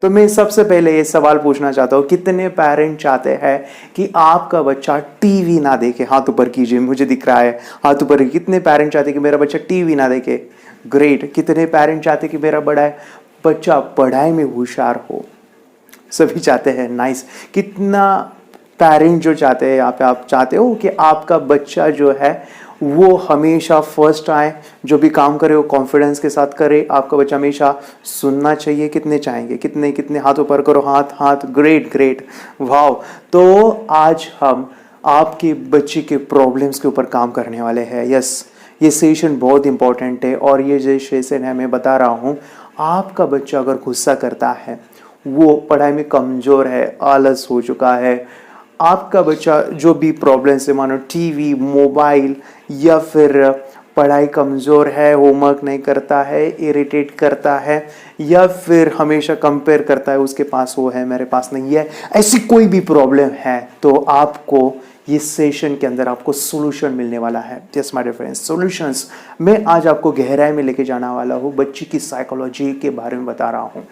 तो मैं सबसे पहले ये सवाल पूछना चाहता हूँ, कितने पेरेंट चाहते हैं कि आपका बच्चा टीवी ना देखे? हाथ ऊपर कीजिए, मुझे दिख रहा है हाथ ऊपर। कितने पेरेंट चाहते हैं कि मेरा बच्चा टीवी ना देखे? ग्रेट। कितने पेरेंट चाहते हैं कि मेरा बड़ा बच्चा पढ़ाई में होशियार हो? सभी चाहते हैं, नाइस। कितना पेरेंट जो चाहते हैं, यहाँ पे आप चाहते हो कि आपका बच्चा जो है वो हमेशा फर्स्ट आए, जो भी काम करे वो कॉन्फिडेंस के साथ करे, आपका बच्चा हमेशा सुनना चाहिए? कितने चाहेंगे? कितने कितने हाथ ऊपर करो, हाथ हाथ। ग्रेट ग्रेट, वाह। तो आज हम आपके बच्चे के प्रॉब्लम्स के ऊपर काम करने वाले हैं। यस, ये सेशन बहुत इंपॉर्टेंट है और ये जो सेशन है मैं बता रहा हूँ, आपका बच्चा अगर गुस्सा करता है, वो पढ़ाई में कमज़ोर है, आलस हो चुका है, आपका बच्चा जो भी प्रॉब्लम्स है, मानो टीवी, मोबाइल, या फिर पढ़ाई कमज़ोर है, होमवर्क नहीं करता है, इरिटेट करता है, या फिर हमेशा कंपेयर करता है, उसके पास वो है मेरे पास नहीं है, ऐसी कोई भी प्रॉब्लम है, तो आपको ये सेशन के अंदर आपको सॉल्यूशन मिलने वाला है। Yes my dear friends, solutions मैं आज आपको गहराई में लेके जाने वाला हूँ। बच्ची की साइकोलॉजी के बारे में बता रहा हूँ।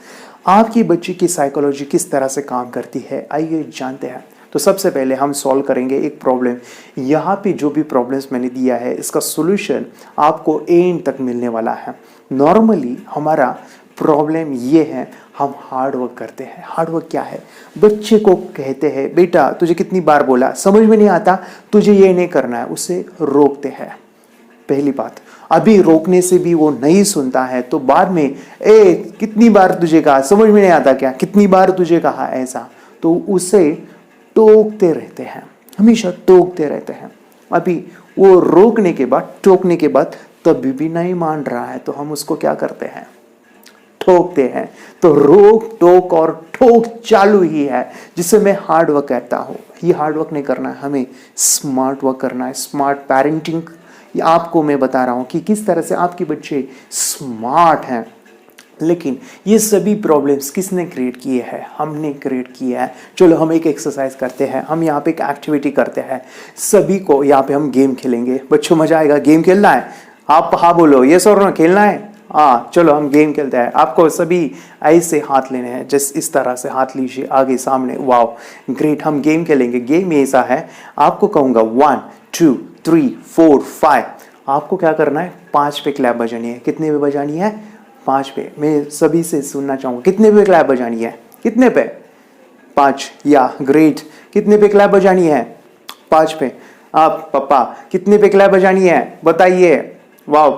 आपकी बच्ची की साइकोलॉजी किस तरह से काम करती है, आइए जानते हैं। तो सबसे पहले हम सॉल्व करेंगे एक प्रॉब्लम। यहाँ पे जो भी प्रॉब्लम्स मैंने दिया है, इसका सॉल्यूशन आपको एंड तक मिलने वाला है। नॉर्मली हमारा प्रॉब्लम ये है, हम हार्ड वर्क करते हैं। हार्ड वर्क क्या है? बच्चे को कहते हैं, बेटा तुझे कितनी बार बोला, समझ में नहीं आता, तुझे ये नहीं करना है, उसे रोकते हैं। पहली बात, अभी रोकने से भी वो नहीं सुनता है तो बाद में, ए कितनी बार तुझे कहा, समझ में नहीं आता क्या, कितनी बार तुझे कहा ऐसा, तो उसे टोकते रहते हैं, हमेशा टोकते रहते हैं। अभी वो रोकने के बाद, टोकने के बाद तभी भी नहीं मान रहा है, तो हम उसको क्या करते हैं? ठोकते हैं। तो रोक टोक और ठोक चालू ही है, जिससे मैं हार्ड वर्क कहता हूं। ये हार्ड वर्क नहीं करना है, हमें स्मार्ट वर्क करना है। स्मार्ट पेरेंटिंग आपको मैं बता रहा हूं कि किस तरह से आपके बच्चे स्मार्ट हैं। लेकिन ये सभी प्रॉब्लम्स किसने क्रिएट किए हैं? हमने क्रिएट किया है। चलो हम एक एक्सरसाइज करते हैं, हम यहाँ पे एक एक्टिविटी करते हैं। सभी को यहाँ पे हम गेम खेलेंगे। बच्चों मजा आएगा? गेम खेलना है? आप हाँ बोलो, यस और नो, खेलना है? हाँ चलो हम गेम खेलते हैं। आपको सभी ऐसे हाथ लेने हैं, जैसे इस तरह से हाथ लीजिए आगे सामने। वाओ ग्रेट, हम गेम खेलेंगे। गेम ऐसा है, आपको कहूँगा 1 2 3 4 5, आपको क्या करना है? 5 पे क्लैप बजानी है। कितने पे बजानी है? 5 पे। मैं सभी से सुनना चाहूँगा, कितने पे क्लैप बजानी है? कितने पे? 5। या ग्रेट, कितने पे क्लैप बजानी है? 5 पे। आप पापा कितने पे क्लैप बजानी है बताइए? वाह,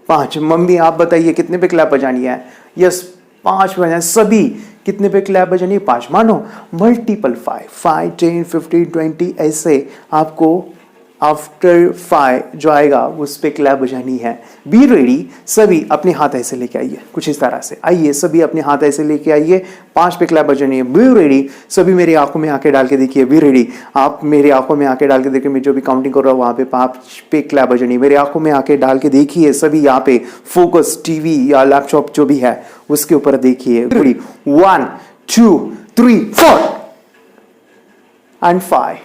5। मम्मी आप बताइए कितने पे क्लैप बजानी है? यस 5 बजाना। सभी कितने पे क्लैप बजानी है? 5। मानो मल्टीपल 5, 5 10 15 20, ऐसे आपको आफ्टर 5 जो आएगा उस पे क्लैप बजानी है। Be ready. सभी अपने हाथ ऐसे लेके आइए, कुछ इस तरह से आइए, सभी अपने हाथ ऐसे लेके आइए। 5 पे क्लैप बजानी है। Be ready. सभी मेरी आंखों में आंखें डाल के देखिए। Be ready. आप मेरी आंखों में आंखें डाल के देखिए, मैं जो भी काउंटिंग कर रहा हूँ वहाँ पे 5 पे क्लैप बजानी है। मेरी आंखों में आंखें डाल के देखिए, सभी यहाँ पे फोकस, टीवी या लैपटॉप जो भी है उसके ऊपर देखिए। 1 2 3 4 एंड 5।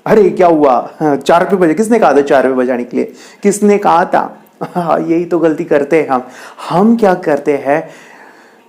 अरे क्या हुआ? 4 पे बजे? किसने कहा था 4 पे बजाने के लिए? किसने कहा था? यही तो गलती करते हैं हम क्या करते हैं,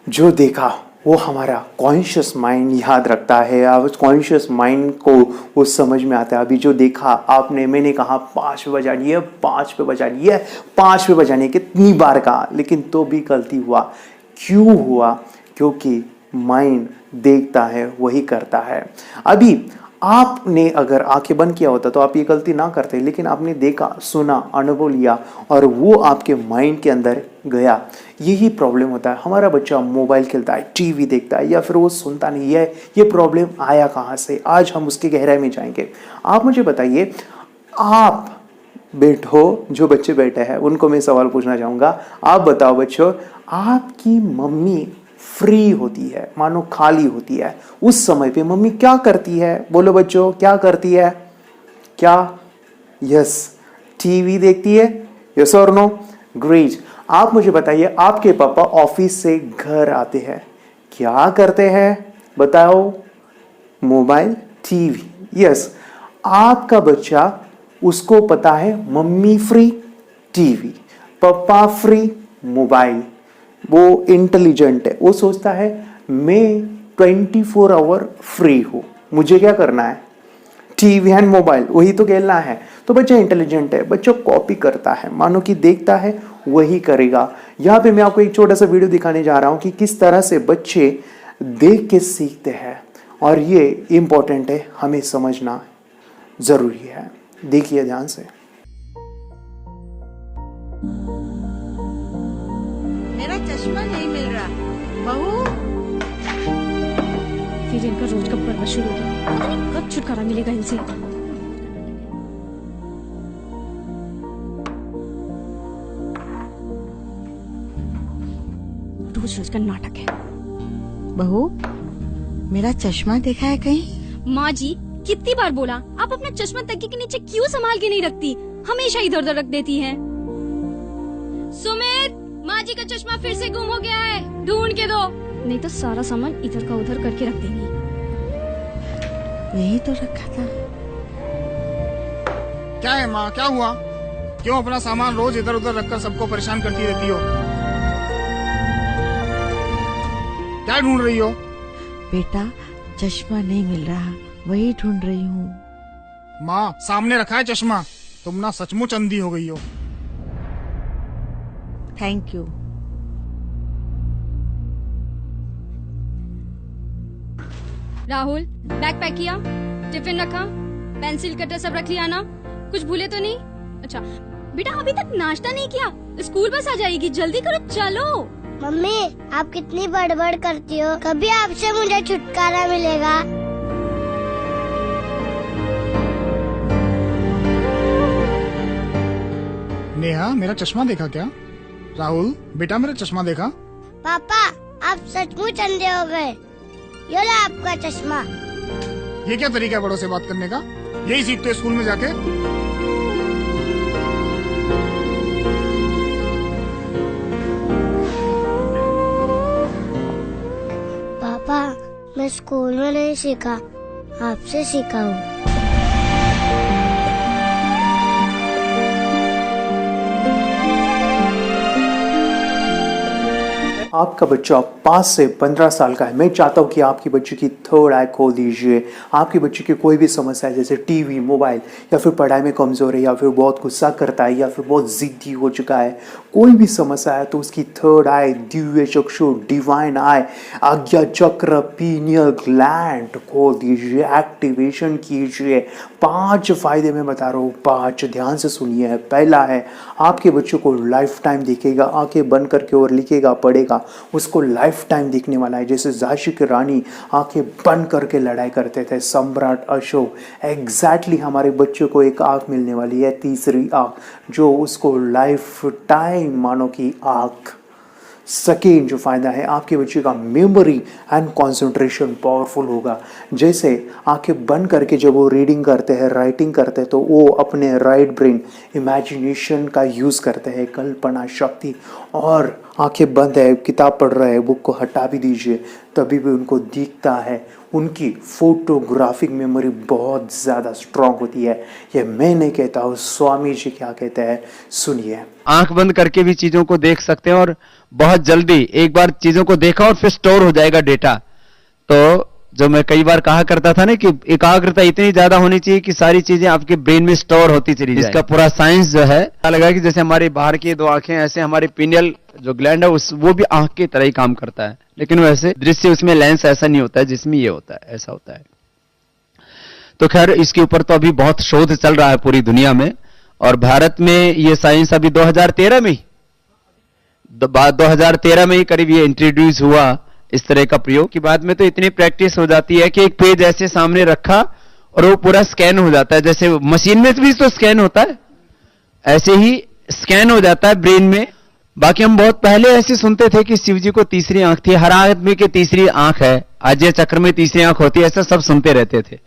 जो देखा वो हमारा कॉन्शियस माइंड याद रखता है। अब उस कॉन्शियस माइंड को वो समझ में आता है। अभी जो देखा आपने, मैंने कहा 5 पे बजानी है, 5 पे बजानी है, 5 पे बजानी है, कितनी बार कहा, लेकिन तो भी गलती हुआ। क्यों हुआ? क्योंकि माइंड देखता है वही करता है। अभी आपने अगर आंखें बंद किया होता तो आप ये गलती ना करते, लेकिन आपने देखा, सुना, अनुभव लिया और वो आपके माइंड के अंदर गया। यही प्रॉब्लम होता है। हमारा बच्चा मोबाइल खेलता है, टीवी देखता है, या फिर वो सुनता नहीं है। ये प्रॉब्लम आया कहाँ से? आज हम उसकी गहराई में जाएंगे। आप मुझे बताइए, आप बैठो, जो बच्चे बैठे हैं उनको मैं सवाल पूछना चाहूँगा। आप बताओ बच्चों, आपकी मम्मी फ्री होती है, मानो खाली होती है, उस समय पे मम्मी क्या करती है? बोलो बच्चों, क्या करती है? क्या? यस, टीवी देखती है। यस और नो? ग्रेट। आप मुझे बताइए, आपके पापा ऑफिस से घर आते हैं, क्या करते हैं? बताओ। Mobile, TV. यस, आपका बच्चा, उसको पता है मम्मी फ्री, टीवी, पापा फ्री, मोबाइल। वो इंटेलिजेंट है, वो सोचता है मैं 24 आवर फ्री हूँ, मुझे क्या करना है, टीवी एंड मोबाइल वही तो खेलना है। तो बच्चा इंटेलिजेंट है, बच्चा कॉपी करता है, मानो कि देखता है वही करेगा। यहाँ पे मैं आपको एक छोटा सा वीडियो दिखाने जा रहा हूँ कि किस तरह से बच्चे देख के सीखते हैं, और ये इम्पोर्टेंट है, हमें समझना जरूरी है। देखिए ध्यान से। मेरा चश्मा नहीं मिल रहा बहू। फिर इनका रोज का बर्बाद शुरू हो गया, पता नहीं कब छुटकारा मिलेगा इनसे। रोज रोज का नाटक है। बहू, मेरा चश्मा देखा है कहीं? माँ जी कितनी बार बोला, आप अपना चश्मा तकिए के नीचे क्यों संभाल के नहीं रखती, हमेशा इधर उधर रख देती हैं। सुमित, माँ जी का चश्मा फिर से गुम हो गया है, ढूंढ के दो, नहीं तो सारा सामान इधर का उधर करके रख देंगी। यही तो रखा था। क्या है माँ, क्या हुआ? क्यों अपना सामान रोज इधर उधर रखकर सबको परेशान करती रहती हो? क्या ढूंढ रही हो? बेटा, चश्मा नहीं मिल रहा, वही ढूंढ रही हूँ। माँ, सामने रखा है चश्मा, तुम ना सचमुच अंधी हो गई हो। Thank you. Rahul, bag pack किया, टिफिन रखा, पेंसिल कटर सब रख लिया ना, कुछ भूले तो नहीं? अच्छा बेटा, अभी तक नाश्ता नहीं किया, स्कूल बस आ जाएगी, जल्दी करो, चलो। मम्मी, आप कितनी बड़बड़ करती हो, कभी आपसे मुझे छुटकारा मिलेगा? नेहा, मेरा चश्मा देखा क्या? राहुल बेटा, मेरा चश्मा देखा? पापा, आप सचमुच अंधे हो गए, ये लो आपका चश्मा। ये क्या तरीका है बड़ों से बात करने का? यही सीखते हो स्कूल में जाके? पापा, मैं स्कूल में नहीं सीखा, आपसे सीखा हूँ। आपका बच्चा 5 से 15 साल का है, मैं चाहता हूँ कि आपकी बच्चे की थर्ड आई खोल दीजिए। आपके बच्चे की कोई भी समस्या है, जैसे टीवी, मोबाइल, या फिर पढ़ाई में कमज़ोर है, या फिर बहुत गुस्सा करता है, या फिर बहुत ज़िद्दी हो चुका है, कोई भी समस्या है, तो उसकी थर्ड आई, दिव्य चक्षु, डिवाइन आई, आज्ञा चक्र, पीनियल ग्लैंड खोल दीजिए, एक्टिवेशन कीजिए। 5 फायदे मैं बता रहा हूँ, 5, ध्यान से सुनिए। पहला है, आपके बच्चों को लाइफ टाइम दिखेगा, आंखें बंद करके और लिखेगा, पढ़ेगा, उसको लाइफ टाइम दिखने वाला है। जैसे झांसी की रानी आंखें बंद करके लड़ाई करते थे, सम्राट अशोक, एग्जैक्टली हमारे बच्चों को एक आंख मिलने वाली है, तीसरी आंख, जो उसको लाइफ टाइम मानो की आंख। सेकेंड जो फ़ायदा है, आपके बच्चे का मेमोरी एंड कंसंट्रेशन पावरफुल होगा। जैसे आंखें बंद करके जब वो रीडिंग करते हैं, राइटिंग करते हैं, तो वो अपने राइट ब्रेन इमेजिनेशन का यूज़ करते हैं, कल्पना शक्ति। और आंखें बंद है, किताब पढ़ रहे हैं, बुक को हटा भी दीजिए, तभी भी उनको दिखता है। उनकी फोटोग्राफिक मेमोरी बहुत ज़्यादा स्ट्रांग होती है। ये मैं नहीं कहता हूँ, स्वामी जी क्या कहते हैं, सुनिए। आंख बंद करके भी चीजों को देख सकते हैं, और बहुत जल्दी एक बार चीजों को देखा और फिर स्टोर हो जाएगा डेटा। तो जो मैं कई बार कहा करता था ना कि एकाग्रता इतनी ज्यादा होनी चाहिए कि सारी चीजें आपके ब्रेन में स्टोर होती चली जाए। इसका पूरा साइंस जो है लगा कि जैसे हमारी बाहर की 2 आंखें, ऐसे हमारी पिनियल जो ग्लैंड है वो भी आंख की तरह ही काम करता है, लेकिन वैसे दृश्य उसमें लेंस ऐसा नहीं होता है जिसमें ये होता है, ऐसा होता है। तो खैर इसके ऊपर तो अभी बहुत शोध चल रहा है पूरी दुनिया में, और भारत में ये साइंस अभी 2013 में 2013 में ही करीब ये इंट्रोड्यूस हुआ इस तरह का प्रयोग। की बाद में तो इतनी प्रैक्टिस हो जाती है कि एक पेज ऐसे सामने रखा और वो पूरा स्कैन हो जाता है, जैसे मशीन में भी तो स्कैन होता है, ऐसे ही स्कैन हो जाता है ब्रेन में। बाकी हम बहुत पहले ऐसे सुनते थे कि शिव जी को तीसरी आंख थी, हर आदमी की तीसरी आंख है, आज्य चक्र में तीसरी आंख होती है, ऐसा सब सुनते रहते थे।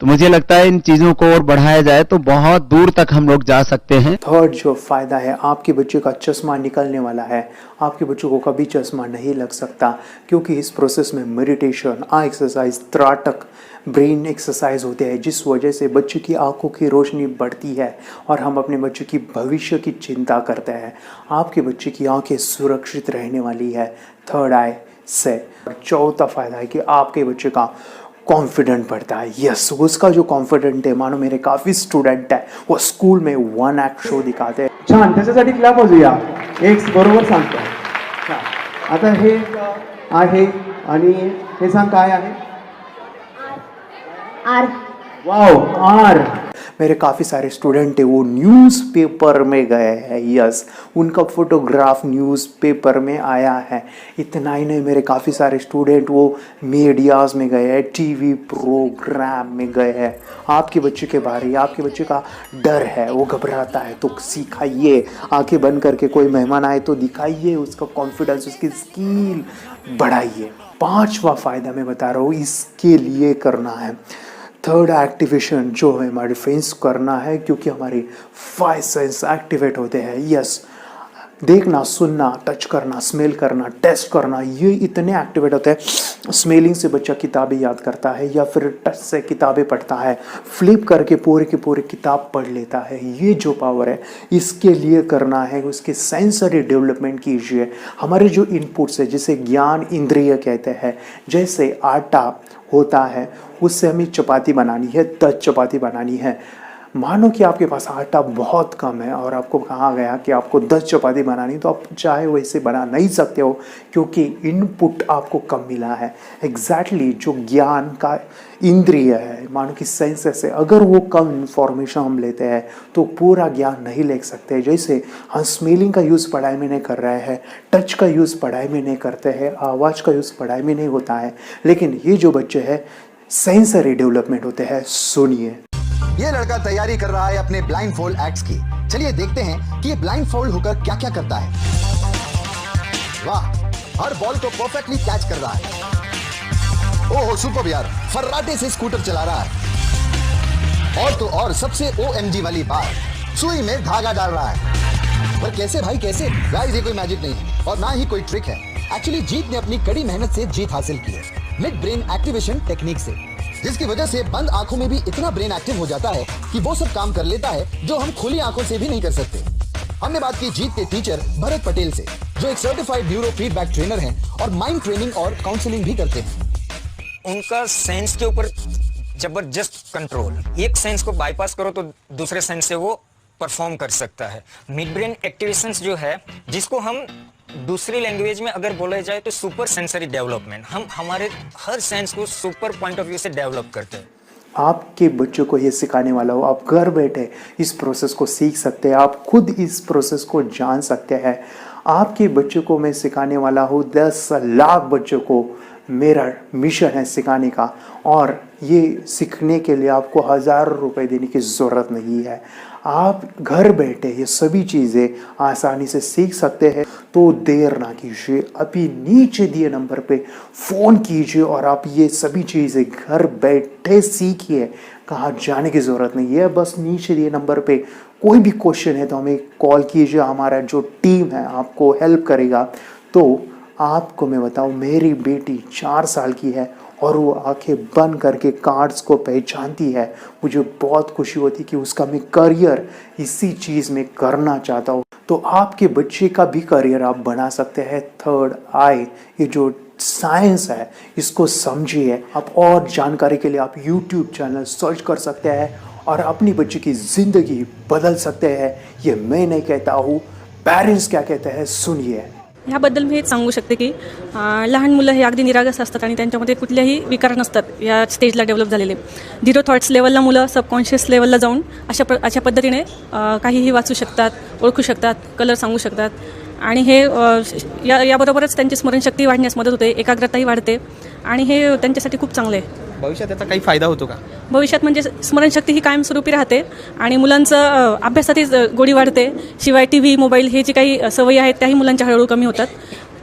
तो मुझे लगता है इन चीजों को और बढ़ाया जाए तो बहुत दूर तक हम लोग जा सकते हैं। थर्ड जो फायदा है, आपके बच्चे का चश्मा निकलने वाला है। आपके बच्चों को कभी चश्मा नहीं लग सकता, क्योंकि इस प्रोसेस में मेडिटेशन, आई एक्सरसाइज, त्राटक, ब्रेन एक्सरसाइज होते हैं, जिस वजह से बच्चे की आंखों की रोशनी बढ़ती है और हम अपने बच्चे की भविष्य की चिंता करते हैं। आपके बच्चे की आंखें सुरक्षित रहने वाली है। थर्ड आई, से। चौथा फायदा है कि आपके बच्चे का कॉन्फिडेंट बढ़ता है। यस, उसका जो कॉन्फिडेंट है, मानो मेरे काफ़ी स्टुडंट है वो स्कूल में 1 ॲक्ट शो दिखाते हैं। छान, त्याच्यासाठी क्लॅप वाजूया. एक बरोबर सांगतो. आता हे आहे आणि हे सांग काय आहे. आर वाव, आर. मेरे काफ़ी सारे स्टूडेंट है वो न्यूज़पेपर में गए हैं। यस, उनका फोटोग्राफ न्यूज़पेपर में आया है। इतना ही नहीं, मेरे काफ़ी सारे स्टूडेंट वो मीडियाज़ में गए हैं, टीवी प्रोग्राम में गए हैं। आपके बच्चे के बारे, आपके बच्चे का डर है, वो घबराता है, तो सिखाइए। आंखें बंद करके कोई मेहमान आए तो दिखाइए उसका कॉन्फिडेंस, उसकी स्किल बढ़ाइए। 5वां फ़ायदा मैं बता रहा हूँ, इसके लिए करना है थर्ड एक्टिवेशन जो है हमारे फेस करना है, क्योंकि हमारे 5 सेंस एक्टिवेट होते हैं। यस, देखना, सुनना, टच करना, स्मेल करना, टेस्ट करना, ये इतने एक्टिवेट होते हैं। स्मेलिंग से बच्चा किताबें याद करता है या फिर टच से किताबें पढ़ता है, फ्लिप करके पूरे के पूरे किताब पढ़ लेता है। ये जो पावर है इसके लिए करना है, उसके सेंसरी डेवलपमेंट कीजिए। हमारे जो इनपुट्स है जिसे ज्ञान इंद्रिय कहते हैं, जैसे आटा होता है उससे हमें चपाती बनानी है, 10 चपाती बनानी है। मानो कि आपके पास आटा बहुत कम है और आपको कहा गया कि आपको 10 चपाती बनानी, तो आप चाहे वैसे बना नहीं सकते हो क्योंकि इनपुट आपको कम मिला है। एग्जैक्टली जो ज्ञान का इंद्रिय है, मानो कि सेंसेस है, अगर वो कम इंफॉर्मेशन हम लेते हैं तो पूरा ज्ञान नहीं ले सकते। जैसे हम स्मेलिंग का यूज़ पढ़ाई में नहीं कर रहे हैं, टच का यूज़ पढ़ाई में नहीं करते हैं, आवाज़ का यूज़ पढ़ाई में नहीं होता है, लेकिन ये जो बच्चे हैं सेंसरी डेवलपमेंट होते हैं। सुनिए, ये लड़का तैयारी कर रहा है अपने ब्लाइंड फोल्ड एक्ट्स की। चलिए देखते हैं कि ये ब्लाइंड फोल्ड होकर क्या क्या करता है। वाह, हर बॉल को परफेक्टली कैच कर रहा है। ओहो सुपर यार, फर्राटे से स्कूटर चला रहा है। और तो और सबसे OMG वाली बात, सुई में धागा डाल रहा है। पर कैसे भाई कैसे? गाइस ये कोई मैजिक नहीं है और ना ही कोई ट्रिक है। एक्चुअली जीत ने अपनी कड़ी मेहनत से जीत हासिल की है, मिड ब्रेन एक्टिवेशन टेक्निक से, जिसकी वजह से बंद आंखों में भी इतना ब्रेन एक्टिव हो जाता है कि वो सब काम कर लेता है जो हम खुली आंखों से भी नहीं कर सकते। हमने बात की जीत के टीचर भरत पटेल से, जो एक सर्टिफाइड न्यूरो फीडबैक ट्रेनर हैं और माइंड ट्रेनिंग और काउंसलिंग भी करते हैं। उनका सेंस के ऊपर जबरदस्त कंट्रोल, एक सेंस को बाईपास करो तो दूसरे सेंस से वो परफॉर्म कर सकता है। मिड ब्रेन एक्टिवेशंस जो है, जिसको हम दूसरी लैंग्वेज में अगर बोला जाए तो सुपर सेंसरी डेवलपमेंट, हम हमारे हर सेंस को सुपर पॉइंट ऑफ व्यू से डेवलप करते हैं। आपके बच्चों को ये सिखाने वाला हो, आप घर बैठे इस प्रोसेस को सीख सकते हैं, आप खुद इस प्रोसेस को जान सकते हैं। आपके बच्चों को मैं सिखाने वाला हूँ, 10 लाख बच्चों को मेरा मिशन है सिखाने का, और ये सीखने के लिए आपको हज़ारों रुपए देने की ज़रूरत नहीं है। आप घर बैठे ये सभी चीज़ें आसानी से सीख सकते हैं। तो देर ना कीजिए, अभी नीचे दिए नंबर पे फ़ोन कीजिए और आप ये सभी चीज़ें घर बैठे सीखिए। कहाँ जाने की ज़रूरत नहीं है, बस नीचे दिए नंबर पे कोई भी क्वेश्चन है तो हमें कॉल कीजिए, हमारा जो टीम है आपको हेल्प करेगा। तो आपको मैं बताऊं, मेरी बेटी 4 साल की है और वो आंखें बंद करके कार्ड्स को पहचानती है। मुझे बहुत खुशी होती कि उसका मैं करियर इसी चीज़ में करना चाहता हूँ। तो आपके बच्चे का भी करियर आप बना सकते हैं। थर्ड आई, ये जो साइंस है इसको समझिए। आप और जानकारी के लिए आप YouTube चैनल सर्च कर सकते हैं और अपनी बच्चे की ज़िंदगी बदल सकते हैं। ये मैं नहीं कहता हूँ, पेरेंट्स क्या कहते हैं, सुनिए। ह्याबद्दल मी हेच सांगू शकते की लहान मुलं हे अगदी निरागस असतात आणि त्यांच्यामध्ये कुठल्याही विकार नसतात या स्टेजला डेव्हलप झालेले। 0 थॉट्स लेवलला मुलं सबकॉन्शियस लेवलला जाऊन अशा पद्धतीने काहीही वाचू शकतात, ओळखू शकतात, कलर सांगू शकतात आणि हे याबरोबरच त्यांची स्मरणशक्ती वाढण्यास मदत होते, एकाग्रताही वाढते आणि हे त्यांच्यासाठी खूप चांगले आहे। भविष्यात त्याचा काही फायदा होतो का? भविष्यात म्हणजे स्मरणशक्ती ही कायमस्वरूपी राहते आणि मुलांचं अभ्यासातही गोडी वाढते। शिवाय TV, मोबाईल हे जे काही सवयी आहेत त्याही मुलांच्या हळूहळू कमी होतात।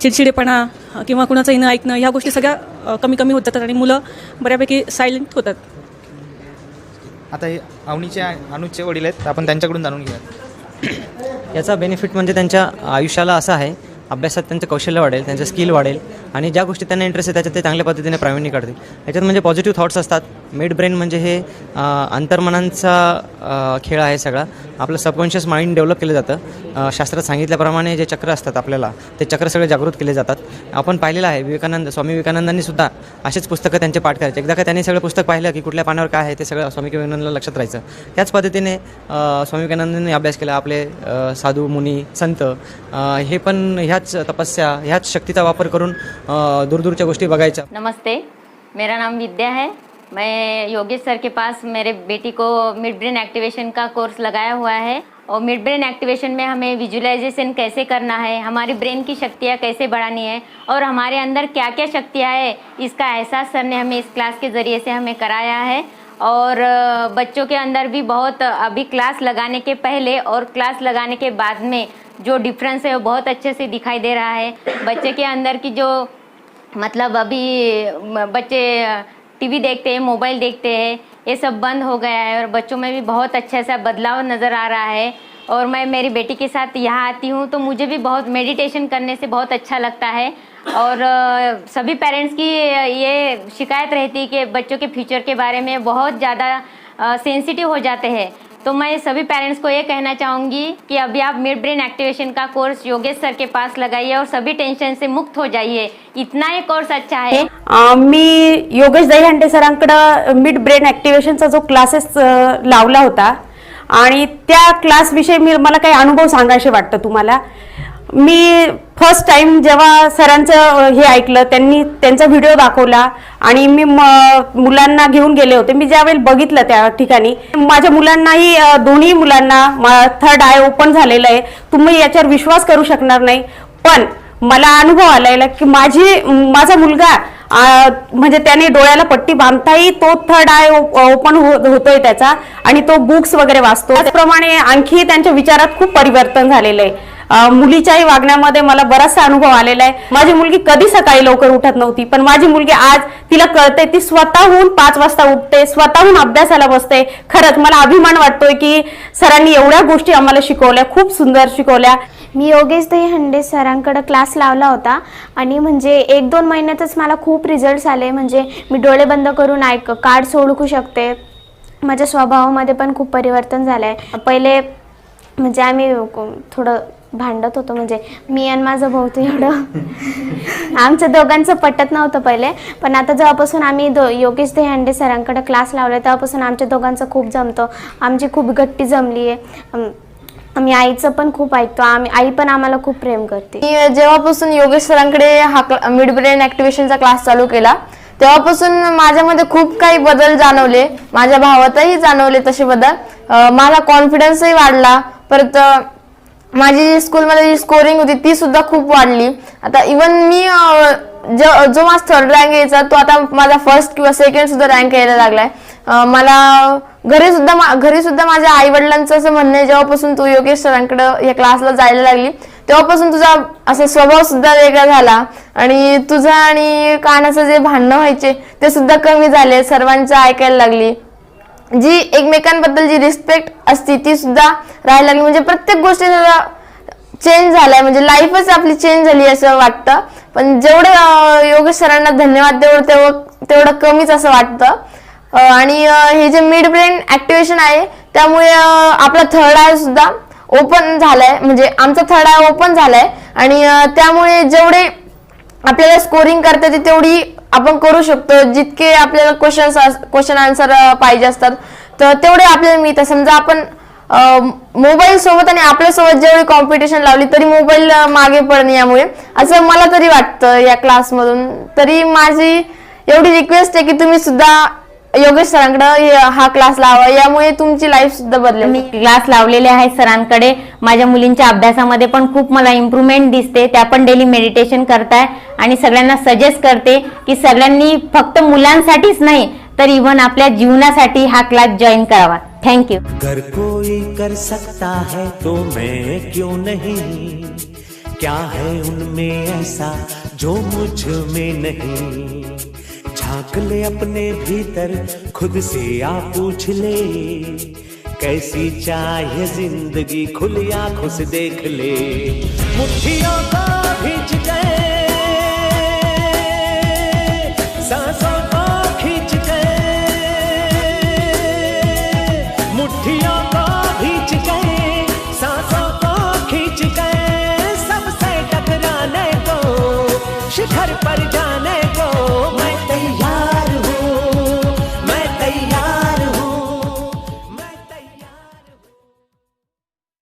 चिडचिडेपणा किंवा कुणाचंही न ऐकणं ह्या गोष्टी सगळ्या कमी होत जातात आणि मुलं बऱ्यापैकी सायलेंट होतात। आता हे अनुजचे वडील आहेत, आपण त्यांच्याकडून जाणून घेऊया। याचा बेनिफिट म्हणजे त्यांच्या आयुष्याला असा आहे अभ्यासात त्यांचं कौशल्य वाढेल, त्यांचं स्किल वाढेल आणि ज्या गोष्टी त्यांना इंटरेस्ट आहे त्याच्यात ते चांगल्या पद्धतीने प्रावीण्य काढतील. याच्यात म्हणजे पॉझिटिव्ह थॉट्स असतात. मिड ब्रेन म्हणजे हे अंतर्मनांचा खेळ आहे सगळा. आपलं सबकॉन्शियस माइंड डेव्हलप केलं जातं. शास्त्रात सांगितल्याप्रमाणे जे चक्र असतात आपल्याला ते चक्र सगळे जागृत केले जातात. आपण पाहिलेलं आहे स्वामी विवेकानंदांनी सुद्धा असेच पुस्तकं त्यांचे पाठ करायचे. एकदा का त्यांनी सगळं पुस्तक पाहिलं की कुठल्या पानावर काय आहे ते सगळं स्वामी विवेकानंदांना लक्षात राहायचं. त्याच पद्धतीने स्वामी विवेकानंदांनी अभ्यास केला. आपले साधू मुनी संत हे पण ह्याच तपस्या ह्याच शक्तीचा वापर करून दूरदूरच्या गोष्टी बघायच्या. नमस्ते, मेरा नाम विद्या है. मैं योगेश सर के पास मेरे बेटी को मिड ब्रेन एक्टिवेशन का कोर्स लगाया हुआ है और मिड ब्रेन एक्टिवेशन में हमें विजुअलाइजेशन कैसे करना है, हमारी ब्रेन की शक्तियाँ कैसे बढ़ानी है और हमारे अंदर क्या क्या शक्तियाँ है इसका एहसास सर ने हमें इस क्लास के ज़रिए से हमें कराया है. और बच्चों के अंदर भी बहुत अभी क्लास लगाने के पहले और क्लास लगाने के बाद में जो डिफरेंस है वो बहुत अच्छे से दिखाई दे रहा है. बच्चे के अंदर की जो मतलब अभी बच्चे टीवी देखते हैं, मोबाइल देखते हैं, ये सब बंद हो गया है और बच्चों में भी बहुत अच्छा सा बदलाव नज़र आ रहा है. और मैं मेरी बेटी के साथ यहाँ आती हूँ तो मुझे भी बहुत मेडिटेशन करने से बहुत अच्छा लगता है. और सभी पेरेंट्स की ये शिकायत रहती है कि बच्चों के फ्यूचर के बारे में बहुत ज़्यादा सेंसिटिव हो जाते हैं. तो मैं सभी पेरेंट्स को ये कहना चाहूँगी कि अभी आप मिड ब्रेन एक्टिवेशन का कोर्स योगेश सर के पास लगाइए और सभी टेंशन से मुक्त हो जाइए. इतना ही कोर्स अच्छा है. मी योगेश दहीहंडे सरांकडं मिड ब्रेन ॲक्टिवेशनचा जो क्लासेस लावला होता आणि त्या क्लासविषयी मला काही अनुभव सांगायचे वाटतं तुम्हाला. मी फर्स्ट टाइम जेव्हा सरांचं हे ऐकलं, त्यांनी त्यांचा व्हिडिओ दाखवला आणि मी मुलांना घेऊन गेले होते. मी ज्यावेळी बघितलं त्या ठिकाणी माझ्या मुलांनाही दोन्ही मुलांना थर्ड आय ओपन झालेलं आहे. तुम्ही याच्यावर विश्वास करू शकणार नाही. पण मला अनुभव आलेला की माझा मुलगा म्हणजे त्याने डोळ्याला पट्टी बांधताही तो थर्ड आय ओपन होतोय त्याचा आणि तो बुक्स वगैरे वाचतो. त्याचप्रमाणे आणखी त्यांच्या विचारात खूप परिवर्तन झालेलं आहे. मुलीच्याही वागण्यामध्ये मला बराचसा अनुभव आलेला आहे. माझी मुलगी कधी सकाळी लवकर उठत नव्हती, पण माझी मुलगी आज तिला कळते, ती स्वतःहून 5 वाजता उठते, स्वतःहून अभ्यासाला बसते. खरंच मला अभिमान वाटतोय की सरांनी एवढ्या गोष्टी आम्हाला शिकवल्या, खूप सुंदर शिकवल्या. मी योगेश दहीहंडे सरांकडे क्लास लावला होता आणि म्हणजे 1-2 महिन्यातच मला खूप रिझल्ट्स आले. म्हणजे मी डोळे बंद करून कार्ड्स ओळखू शकते. माझ्या स्वभावामध्ये पण खूप परिवर्तन झालं आहे. पहिले म्हणजे आम्ही थोडं भांडत होतो, म्हणजे मी आणि माझं भाऊ तर एवढं आमच्या दोघांचं पटत नव्हतं पहिले. पण आता जेव्हापासून आम्ही योगेश दहीहंडे सरांकडे क्लास लावला तेव्हापासून आमच्या दोघांचं खूप जमतं. आमची खूप गट्टी जमली आहे. आम्ही आईचं पण खूप ऐकतो. आई पण आम्हाला खूप प्रेम करते. मी जेव्हापासून योगेश सरांकडे हा मिड ब्रेन ॲक्टिवेशनचा क्लास चालू केला तेव्हापासून माझ्यामध्ये खूप काही बदल जाणवले. माझ्या भावातही जाणवले तसे बदल. माझा कॉन्फिडन्सही वाढला. परत माझी स्कूलमध्ये जी स्कोरिंग होती ती सुद्धा खूप वाढली. आता इवन मी जो माझा थर्ड रँक यायचा तो आता माझा फर्स्ट किंवा सेकंड सुद्धा रँक यायला लागलाय. मला घरी सुद्धा माझ्या आई वडिलांचं असं म्हणणं आहे, जेव्हापासून तू योगेश सरांकडे या क्लासला जायला लागली तेव्हापासून तुझा असा स्वभाव सुद्धा वेगळा झाला आणि तुझा आणि कानाचं जे भांडणं व्हायचे ते सुद्धा कमी झाले. सर्वांचं ऐकायला लागली. जी एकमेकांबद्दल जी रिस्पेक्ट असती ती सुद्धा राहायला लागली. म्हणजे प्रत्येक गोष्टीचा चेंज झालाय. म्हणजे लाईफच आपली चेंज झाली असं वाटतं. पण जेवढे योगेश सरांना धन्यवाद तेवढं कमीच असं वाटतं. आणि हे जे मिड ब्रेन ॲक्टिवेशन आहे त्यामुळे आपला थर्ड आय सुद्धा ओपन झालाय. म्हणजे आमचा थर्ड आय ओपन झालाय आणि त्यामुळे जेवढे आपल्याला स्कोरिंग करता येते तेवढी आपण करू शकतो. जितके आपल्याला क्वेश्चन आन्सर पाहिजे असतात तर तेवढे आपल्याला मिळतात. समजा आपण मोबाईल सोबत आणि आपल्यासोबत जेवढी कॉम्पिटिशन लावली तरी मोबाईल मागे पडणे, यामुळे असं मला तरी वाटतं या क्लासमधून. तरी माझी एवढी रिक्वेस्ट आहे की तुम्ही सुद्धा योगेश सरांकडे हा क्लास लावा, यामुळे तुमची लाईफ सुद्धा बदलेल. मी क्लास लावलेले आहे सरांकडे. माझ्या मुलींच्या अभ्यासामध्ये पण खूप मला इम्प्रूव्हमेंट दिसते. त्या पण डेली मेडिटेशन करताय आणि सगळ्यांना सजेस्ट करते की सगळ्यांनी फक्त मुलांसाठीच नाही तर इव्हन आपल्या जीवनासाठी हा क्लास जॉईन करावा. थँक्यू. अगर कोई कर सकता है तो मैं क्यों नहीं, क्या है उनमें ऐसा जो मुझ में नहीं. झांक ले अपने भीतर खुद से आ पूछ ले, कैसी चाहे जिंदगी खुली आंखों से देख ले. मुट्ठियों का भीज गया